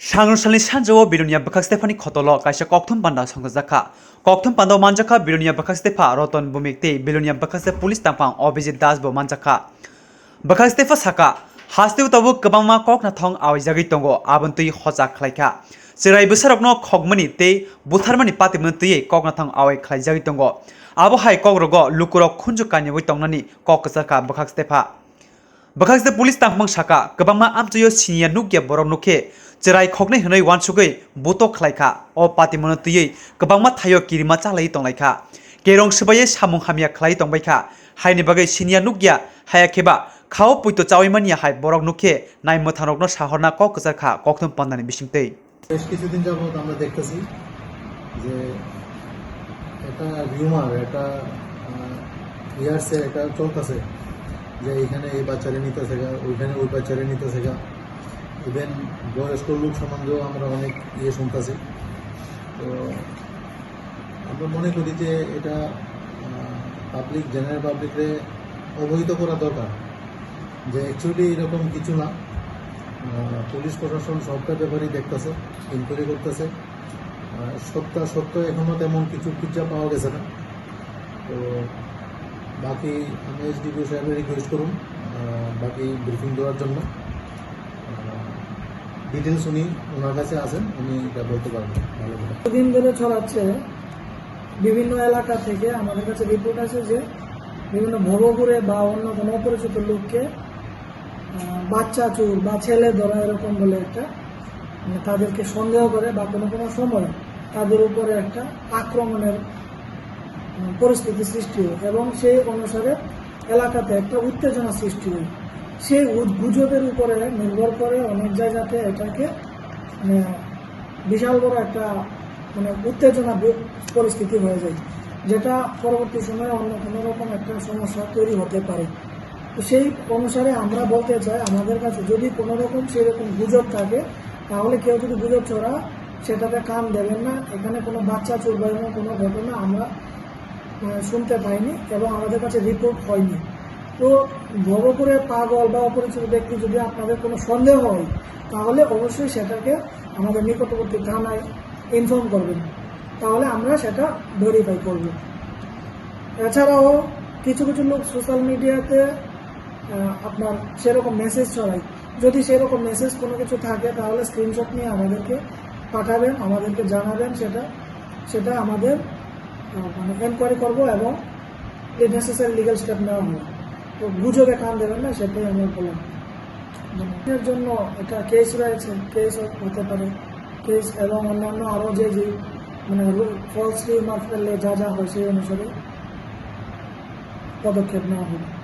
Shangrushalni Sanjo Birunia Bakastefani Kotolo Kaisha Koktum Panda Songazaka Koktum Pando Manjaka Birunia Bakastefa Roton Bumikte Birunia Bakaste Police Tampang Obizit Dasbo Manjaka Bakastefa Saka Hastu Tabu Kabama Kokna Thong Awizagi Tongo Abantui Hozak Klaika Sirai Busarokno Kogmani Te Butharmani Patimunti Kokna Thong Awe Klaizagi Tongo Abo Hai Kogrogo Lukuro Kunjukanya Witonani Kokasaka Bakastefa Bakaste Police Tampang Saka Kabama Amtuyo Senior Nukia Borok Nuke Cerai khokne hनै wansugui boto khlaika o patimono tui kabangma thayo kirima chalai tonglaika kerong sbaye samung hamia khlai tongbaika haini bagai sinia nugya hayakeba khao puito chawaimania hai borok nukhe nai mothanokno sahorna kok kjarkha kokthum pandani bisingtei বেশ কিছুদিন যাবত আমরা দেখতেছি যে এটা rumour এটা ইয়ারসে এটা চলতেছে যে এখানে এই বাচ্চারে নিতেছে ওইখানে ওই বাচ্চারে নিতেছে ইভেন বয়স্ক লোক সম্বন্ধেও আমরা অনেক শুনতেছি তো আমরা মনে করি যে এটা পাবলিক জেনারেল পাবলিকরে অবহিত করা দরকার যে অ্যাকচুয়ালি এরকম কিছু না পুলিশ প্রশাসন সবটা ব্যাপারেই দেখতেছে ইনকোয়ারি করতেছে সত্য এখনও তেমন কিছু পিজ্জা পাওয়া গেছে না তো বাকি আমি এসডিপিও সাহেবের রিকোয়েস্ট করুন বাকি ব্রিফিং দেওয়ার জন্য ডিটেলস উনি ওনার কাছে আছেন উনি এটা বলতে পারবেন ভালো করে দিন ধরে ছড়াচ্ছে বিভিন্ন এলাকা থেকে আমাদের কাছে রিপোর্ট আছে যে বিভিন্ন ভবঘুরে বা অন্য কোনো অপরিচিত লোককে বাচ্চা চোর বা ছেলে ধরা এরকম বলে একটা তাদেরকে সন্দেহ করে বা কোনো কোনো সময় তাদের উপরে একটা আক্রমণের পরিস্থিতি সৃষ্টি হয় এবং সেই অনুসারে এলাকাতে একটা উত্তেজনা সৃষ্টি হয় সেই গুজবের উপরে নির্ভর করে অনেক জায়গাতে এটাকে বিশাল বড় একটা উত্তেজনা পরিস্থিতি হয়ে যায় যেটা পরবর্তী সময়ে অন্য কোনো রকম একটা সমস্যা তৈরি হতে পারে তো সেই অনুসারে আমরা বলতে চাই আমাদের কাছে যদি কোনো রকম সেরকম গুজব থাকে তাহলে কেউ যদি গুজব ছড়া সেটাতে কান দেবেন না এখানে কোনো বাচ্চা চোর বা কোনো ঘটনা আমরা শুনতে পাইনি এবং আমাদের কাছে রিপোর্ট হয়নি তো ভবঘুরে পাগল বা অপরিচিত ব্যক্তি যদি আপনাদের কোনো সন্দেহ হয় তাহলে অবশ্যই সেটাকে আমাদের নিকটবর্তী থানায় ইনফর্ম করবেন তাহলে আমরা সেটা ভেরিফাই করব এছাড়াও কিছু কিছু লোক সোশ্যাল মিডিয়াতে আপনার সেরকম মেসেজ ছড়ায় যদি সেরকম মেসেজ কোনো কিছু থাকে তাহলে স্ক্রিনশট নিয়ে আমাদেরকে পাঠাবেন আমাদেরকে জানাবেন সেটা আমাদের এনকোয়ারি করব এবং নেসেসারি লিগ্যাল স্টেপ নেওয়া হবে তো গুজবে কান দেবেন না সেটাই আমরা বললাম এর জন্য এটা কেস রয়েছে কেস হতে পারে কেস এবং অন্যান্য আরও যে ফলস রিমার্ক করলে যা হয় সেই অনুসারে পদক্ষেপ নেওয়া হবে